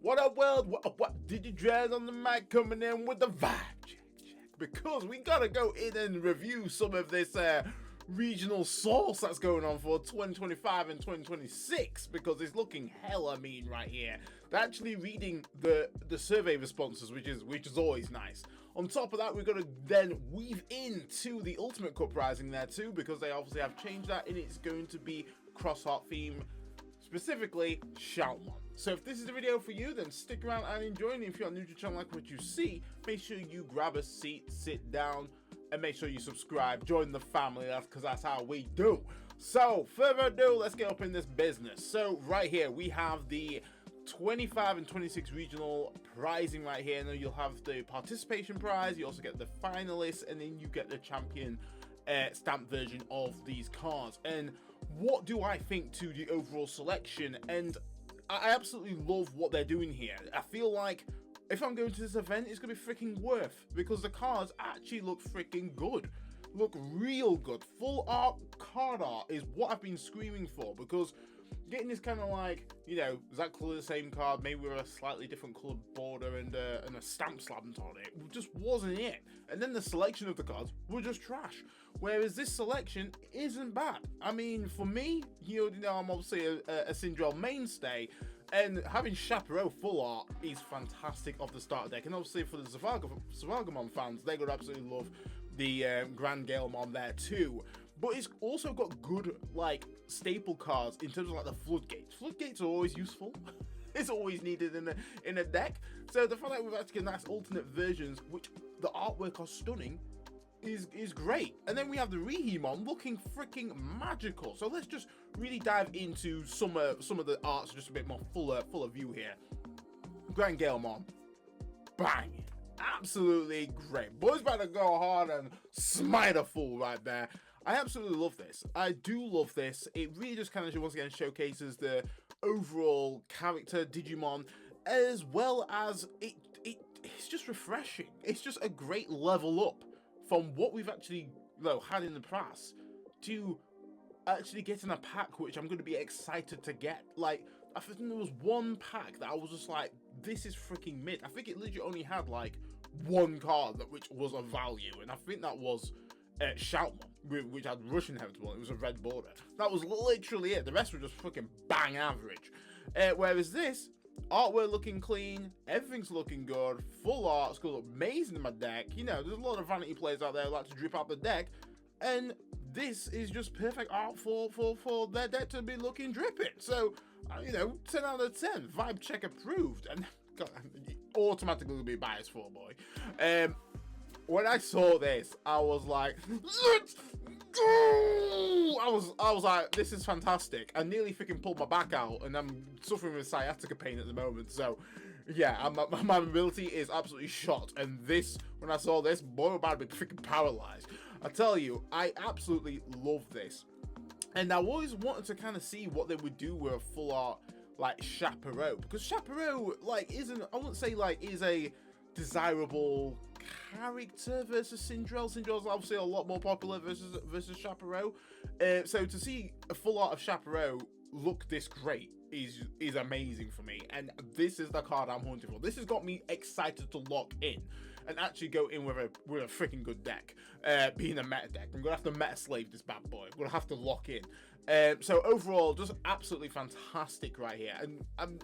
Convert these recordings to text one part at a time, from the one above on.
What up, world? What Digi-pride on the mic, coming in with the vibe check. Because we gotta go in and review some of this regional sauce that's going on for 2025 and 2026, because it's looking hella mean right here. They're actually reading the survey responses, which is always nice. On top of that, we're gonna then weave into the Ultimate Cup Rising there too, because they obviously have changed that, and it's going to be cross-heart theme, specifically Shoutmon. So if this is the video for you, then stick around and enjoy it. If you're new to the channel, like what you see, make sure you grab a seat, sit down, and make sure you subscribe, join the family, because that's how we do. So further ado, let's get up in this business. So right here we have the 25 and 26 regional prizing right here, and then you'll have the participation prize, you also get the finalists, and then you get the champion stamp version of these cards. And what do I think to the overall selection? And I absolutely love what they're doing here. I feel like if I'm going to this event, it's going to be freaking worth, because the cards actually look freaking good. Look real good. Full art card art is what I've been screaming for, because getting this kind of like, you know, exactly the same card, maybe with a slightly different coloured border and a stamp slammed on it, just wasn't it. And then the selection of the cards were just trash. Whereas this selection isn't bad. I mean, for me, you know, I'm obviously a Syndrel mainstay, and having Chaperone full art is fantastic off the starter deck. And obviously for the Zvargamon fans, they're going to absolutely love the Grand Galemon there too. But it's also got good, like, staple cards in terms of, like, the floodgates. Floodgates are always useful. It's always needed in a deck. So the fact that we've actually got nice alternate versions, which the artwork are stunning, is great. And then we have the Digimon looking freaking magical. So let's just really dive into some of the arts, just a bit more fuller view here. Grand Galemon, bang. Absolutely great. Boys about to go hard and smite a fool right there. I absolutely love this. I do love this. It really just kind of once again showcases the overall character Digimon, as well as it's just refreshing. It's just a great level up from what we've actually, you know, had in the past to actually getting a pack which I'm going to be excited to get. Like, I think there was one pack that I was just like, this is freaking mid. I think it literally only had like one card which was of value, and I think that was Shoutmon, which had Russian Inevitable. It was a red border. That was literally it. The rest were just freaking bang average. Whereas this, artwork looking clean, everything's looking good, full art, it's going to look amazing in my deck. You know, there's a lot of vanity players out there who like to drip out the deck, and this is just perfect art for their deck to be looking dripping. So, you know, 10 out of 10, vibe check approved, and God, I'm automatically be biased for, boy. When I saw this, I was like, let's go! I was like, this is fantastic. I nearly freaking pulled my back out, and I'm suffering with sciatica pain at the moment. So, yeah, my mobility is absolutely shot. And this, when I saw this, boy, I'm about to be freaking paralyzed. I tell you, I absolutely love this. And I always wanted to kind of see what they would do with a full art, like, Chaperone. Because Chaperone, like, I wouldn't say, like, is a desirable character versus Syndrel. Syndrel's obviously a lot more popular versus Chaperone. So to see a full art of Chaperone look this great is amazing for me, and this is the card I'm hunting for. This has got me excited to lock in and actually go in with a freaking good deck. Being a meta deck, I'm gonna have to meta slave this bad boy. I'm gonna have to lock in. So overall, just absolutely fantastic right here, and I'm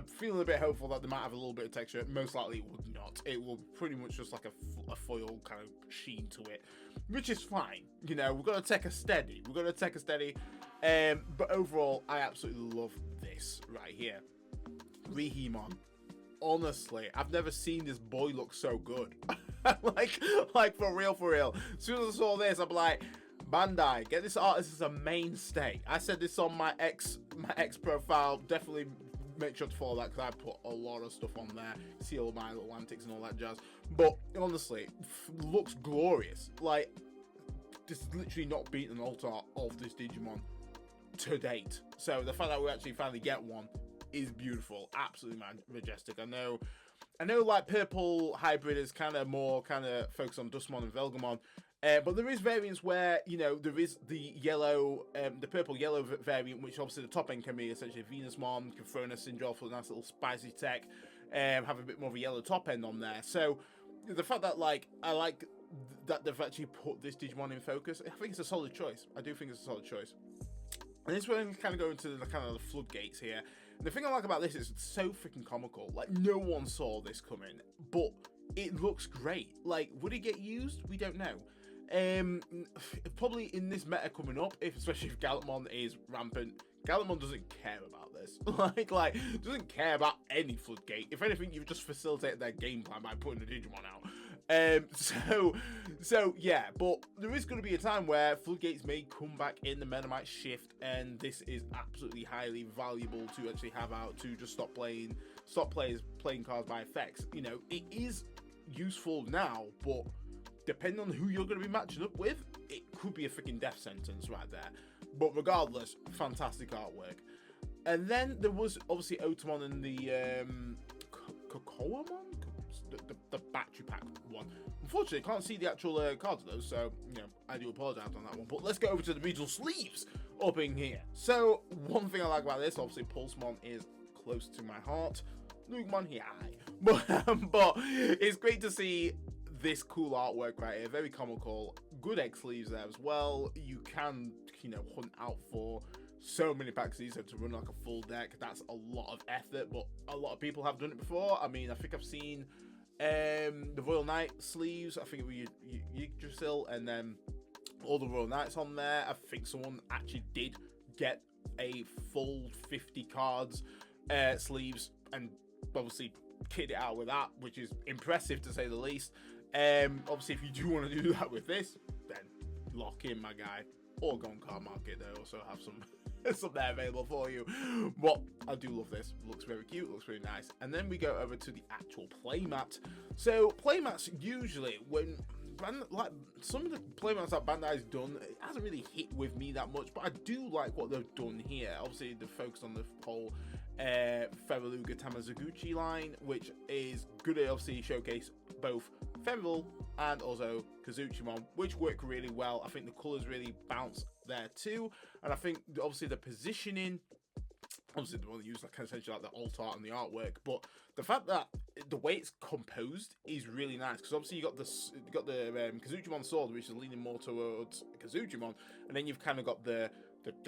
feeling a bit hopeful that they might have a little bit of texture. Most likely it would not. It will pretty much just like a foil kind of sheen to it, which is fine. You know, we're gonna take a steady. But overall, I absolutely love this right here. Digimon. Honestly, I've never seen this boy look so good. like for real. As soon as I saw this, I'm like, Bandai, get this artist as a mainstay. I said this on my ex profile. Definitely make sure to follow that, because I put a lot of stuff on there. See all my little antics and all that jazz. But honestly, looks glorious. Like, this is literally not beaten an alt art of this Digimon to date. So the fact that we actually finally get one is beautiful, absolutely majestic. I know like Purple Hybrid is kind of focused on Dustmon and Velgamon, But there is variants where, you know, there is the yellow, the purple-yellow variant, which obviously the top end can be essentially Venusmon, can throw in a Syndrome for a nice little spicy tech, have a bit more of a yellow top end on there. So the fact that, like, I like that they've actually put this Digimon in focus, I think it's a solid choice. I do think it's a solid choice. And this one kind of go into the kind of the floodgates here. And the thing I like about this is it's so freaking comical. Like, no one saw this coming, but it looks great. Like, would it get used? We don't know. Probably in this meta coming up, especially if Gallantmon is rampant, Gallantmon doesn't care about this. like doesn't care about any floodgate. If anything, you've just facilitated their game plan by putting a Digimon out. So yeah, but there is going to be a time where floodgates may come back in, the meta might shift, and this is absolutely highly valuable to actually have out to just stop players playing cards by effects. You know, it is useful now, but depending on who you're going to be matching up with, it could be a freaking death sentence right there. But regardless, fantastic artwork. And then there was obviously Otamon and the Kokoamon? The battery pack one. Unfortunately, I can't see the actual cards of those, so, you know, I do apologise on that one. But let's go over to the regional sleeves up in here. So, one thing I like about this, obviously, Pulsemon is close to my heart. Lugmon, yeah, but it's great to see this cool artwork right here, very comical, good egg sleeves there as well. You can, you know, hunt out for so many packs these, so to run like a full deck, that's a lot of effort, but a lot of people have done it before. I mean, I think I've seen the Royal Knight sleeves, I think it was Yggdrasil, and then all the Royal Knights on there. I think someone actually did get a full 50 cards sleeves, and obviously kit it out with that, which is impressive to say the least. Obviously, if you do want to do that with this, then lock in, my guy, or go on Card Market. They also have some there available for you. But I do love this. Looks very cute, looks very nice. And then we go over to the actual playmat. So playmats, usually when like some of the playmats that Bandai's done, it hasn't really hit with me that much, but I do like what they've done here. Obviously, they're focused on the whole Feruga Tamazaguchi line, which is good to obviously showcase both Feral and also Kazuchimon, which work really well. I think the colours really bounce there too, and I think obviously the positioning, obviously they want to use like essentially like the alt art and the artwork, but the fact that the way it's composed is really nice, because obviously you got the Kazuchimon sword, which is leaning more towards Kazuchimon, and then you've kind of got the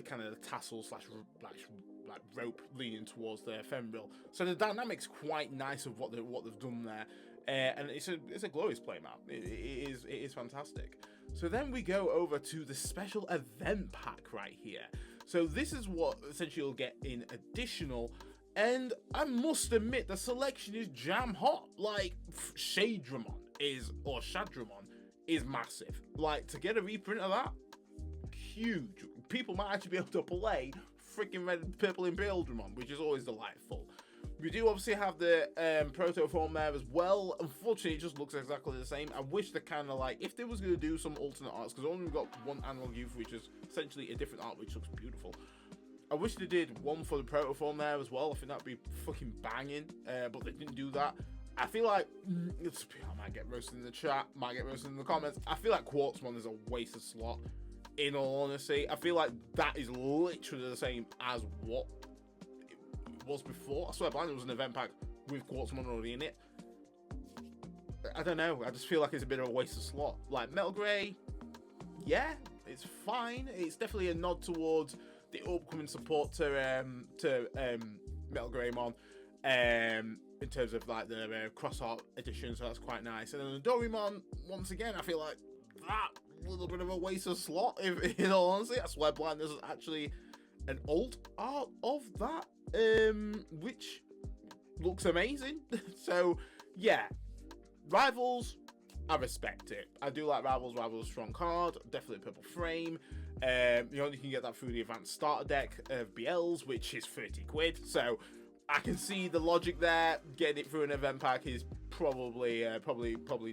kind of the tassel slash like rope leaning towards the ephemeral. So the dynamic's quite nice of what they've done there. And it's a glorious playmat. It is fantastic. So then we go over to the special event pack right here. So this is what essentially you'll get in additional. And I must admit, the selection is jam hot. Like, Shadramon is massive. Like, to get a reprint of that, huge. People might actually be able to play freaking red, purple Imperial Dramon, which is always delightful. We do obviously have the proto form there as well. Unfortunately, it just looks exactly the same. I wish they kind of like, if they was going to do some alternate arts, because only we've got one analog youth, which is essentially a different art, which looks beautiful. I wish they did one for the proto form there as well. I think that'd be fucking banging, but they didn't do that. I feel like, I might get roasted in the chat, might get roasted in the comments. I feel like Quartzmon is a wasted slot, in all honesty. I feel like that is literally the same as what was before. I swear blind, it was an event pack with Quartzmon already in it. I don't know, I just feel like it's a bit of a waste of slot. Like Metal Grey, yeah, it's fine. It's definitely a nod towards the upcoming support to Metal Greymon in terms of like the cross art edition, so that's quite nice. And then the Dorimon, once again, I feel like that little bit of a waste of slot, if in all honesty. I swear blind, there's actually an old art of that, which looks amazing. So yeah, Rivals, I respect it. I do like Rivals. Rivals is a strong card, definitely a purple frame. You only can get that through the advanced starter deck of BLs, which is 30 quid. So I can see the logic there. Getting it through an event pack is probably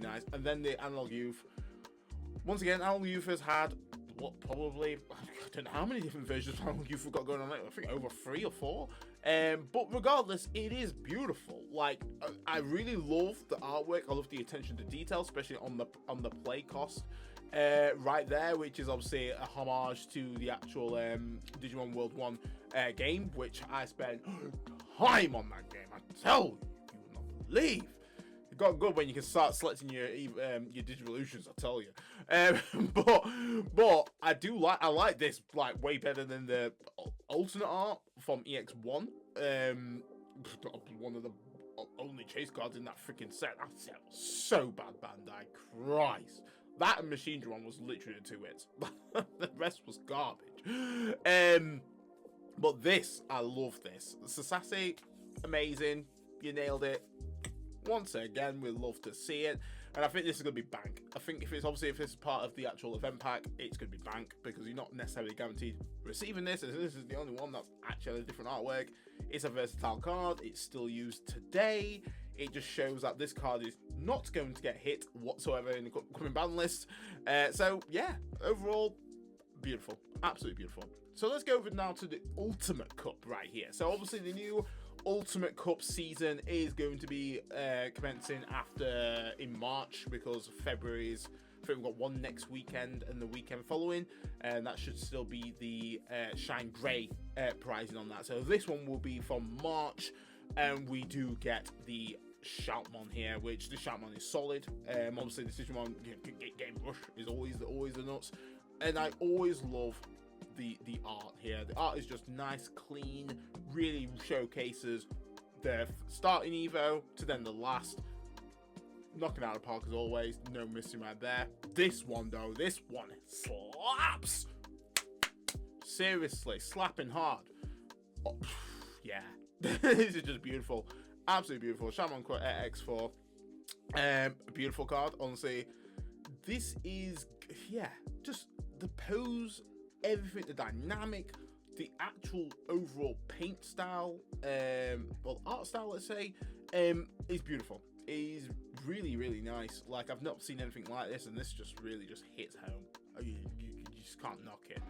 nice. And then the Analog Youth. Once again, Analog Youth has had probably, I don't know how many different versions of Analog Youth we've got going on. I think over 3 or 4. But regardless, it is beautiful. Like, I really love the artwork. I love the attention to detail, especially on the play cost. right there, which is obviously a homage to the actual Digimon World 1 game, which I spent time on that game. I tell you, you will not believe. It got good when you can start selecting your Digivolutions, I tell you. But I like this like way better than the alternate art from EX1. One of the only chase cards in that freaking set. That set was so bad, Bandai. Christ. That and Machine Drum was literally the 2 hits. The rest was garbage. But this, I love this. Sasasi, amazing. You nailed it. Once again, we'd love to see it. And I think this is going to be bank. I think if this is part of the actual event pack, it's going to be bank, because you're not necessarily guaranteed receiving this. And this is the only one that's actually a different artwork. It's a versatile card. It's still used today. It just shows that this card is not going to get hit whatsoever in the coming ban list. So yeah, overall, beautiful. Absolutely beautiful. So let's go over now to the Ultimate Cup right here. So obviously the new Ultimate Cup season is going to be commencing in March, because February is, I think we've got one next weekend and the weekend following, and that should still be the Shine Grey pricing on that. So this one will be from March, and we do get the Shoutmon here, which the Shoutmon is solid. Obviously the Digimon Game Rush is always the nuts, and I always love the art here. The art is just nice, clean, really showcases the starting Evo to then the last. Knocking out of the park as always, no missing right there. This one though, this one slaps. Seriously, slapping hard. Oh, yeah, this is just beautiful, absolutely beautiful. Shaman X4, beautiful card. Honestly, this is, yeah, just the pose, everything, the dynamic, the actual overall paint style, well, art style, let's say, is beautiful. Is really, really nice. Like, I've not seen anything like this, and this just really just hits home. You just can't knock it.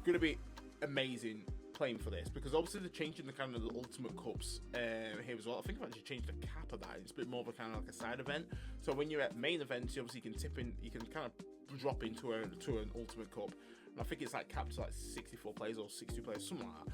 Gonna be amazing playing for this, because obviously they're changing the kind of the Ultimate Cups here as well. I think I've actually changed the cap of that. It's a bit more of a kind of like a side event. So when you're at main events, you obviously can tip in, you can kind of drop into an Ultimate Cup, and I think it's like capped to like 64 players or 60 players, something like that.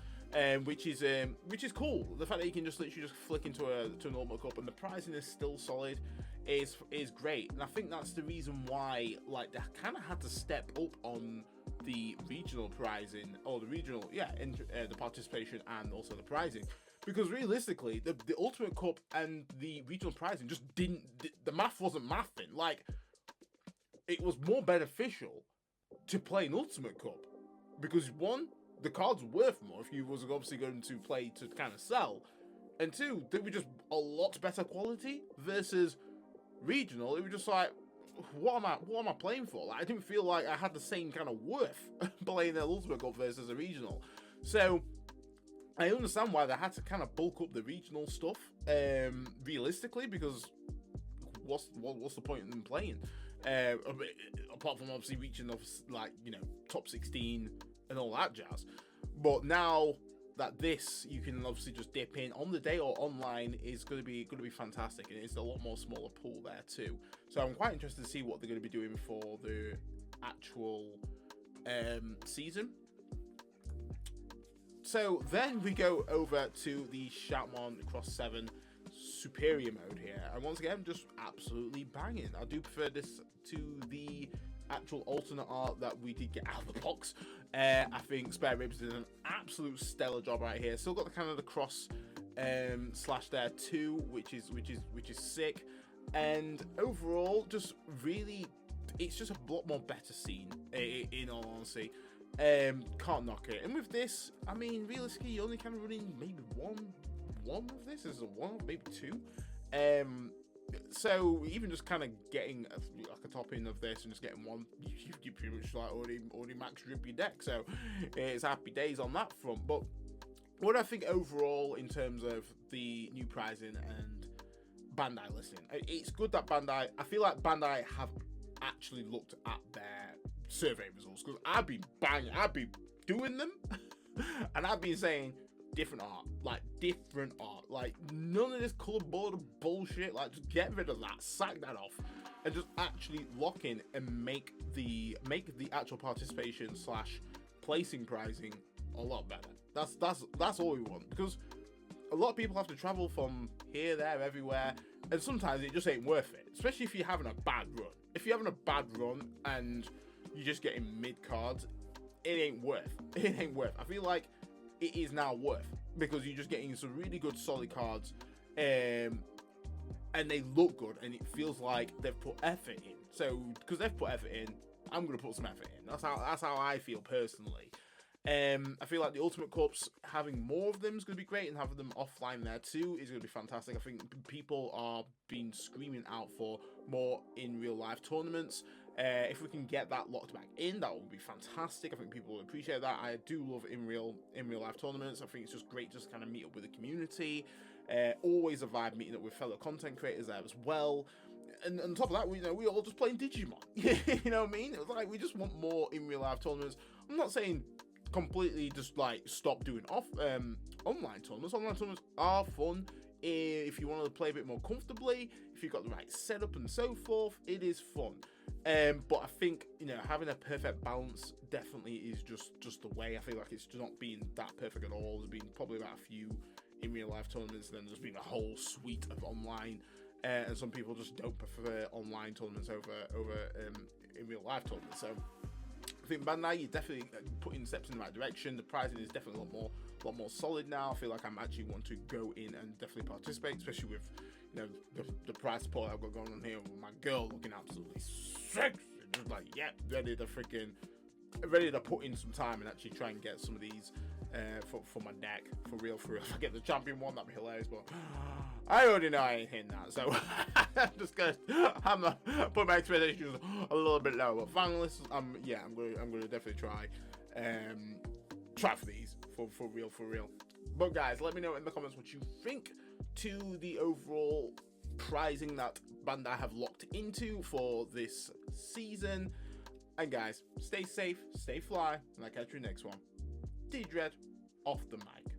Which is cool. The fact that you can just literally just flick into an Ultimate Cup, and the pricing is still solid, is great. And I think that's the reason why, like, they kind of had to step up on the regional pricing, or the regional, the participation and also the pricing, because realistically, the Ultimate Cup and the regional pricing just didn't. The math wasn't mathing. Like, it was more beneficial to play an Ultimate Cup, because one, the cards were worth more if you was obviously going to play to kind of sell, and two, they were just a lot better quality versus regional. It was just like, what am I playing for? Like, I didn't feel like I had the same kind of worth playing the Ultimate Cup versus a regional. So I understand why they had to kind of bulk up the regional stuff, realistically, because what's the point in them playing? Apart from obviously reaching, like, top 16 and all that jazz. But now that this, you can obviously just dip in on the day or online, is going to be fantastic, and it's a lot more smaller pool there too. So I'm quite interested to see what they're going to be doing for the actual season. So then we go over to the Shoutmon Cross 7 Superior mode here, and once again, just absolutely banging. I do prefer this to the actual alternate art that we did get out of the box. I think Spare Ribs did an absolute stellar job right here. Still got the kind of the cross slash there too, which is sick. And overall, just really, it's just a lot more better scene, in all honesty. Can't knock it. And with this, I mean, realistically, you're only kind of running maybe one of this. Is a one, maybe two. So even just kind of getting like a top in of this and just getting one, you pretty much like already maxed up your deck. So it's happy days on that front. But what I think overall in terms of the new pricing and Bandai listening, it's good that Bandai, I feel like Bandai have actually looked at their survey results, because I've been doing them and I've been saying different art, like none of this color border bullshit. Like, just get rid of that, sack that off. and just actually lock in and make the actual participation / placing prizing a lot better. That's all we want, because a lot of people have to travel from here, there, everywhere, and sometimes it just ain't worth it, especially if you're having a bad run. If you're having a bad run and you're just getting mid cards, it ain't worth. I feel like it is now worth, because you're just getting some really good solid cards, and they look good, and it feels like they've put effort in. So because they've put effort in, I'm gonna put some effort in. That's how I feel personally. I feel like the Ultimate Cups, having more of them is going to be great, and having them offline there too is going to be fantastic. I think people are being screaming out for more in real life tournaments. If we can get that locked back in, that would be fantastic. I think people will appreciate that. I do love in real life tournaments. I think it's just great just kind of meet up with the community. Always a vibe meeting up with fellow content creators there as well. And on top of that, we all just playing Digimon. You know what I mean? It was like, we just want more in real life tournaments. I'm not saying completely just like stop doing online tournaments. Online tournaments are fun if you want to play a bit more comfortably, if you've got the right setup and so forth. It is fun, but I think having a perfect balance definitely is just the way. I feel like it's not been that perfect at all. There's been probably about a few in real life tournaments, and then there's been a whole suite of online, and some people just don't prefer online tournaments over in real life tournaments. So I think Bandai, you're definitely putting steps in the right direction. The pricing is definitely a lot more solid now. I feel like I'm actually want to go in and definitely participate, especially with the price support I've got going on here with my girl looking absolutely sexy, just like ready to put in some time and actually try and get some of these for my deck for real. If I get the champion one, that'd be hilarious, but I already know I ain't hitting that, so I'm just gonna put my expectations a little bit low. But finalists, I'm gonna definitely try for these for real. But guys, let me know in the comments what you think to the overall prizing that Bandai have locked into for this season. And guys, stay safe, stay fly, and I'll catch you next one. D-Dread off the mic.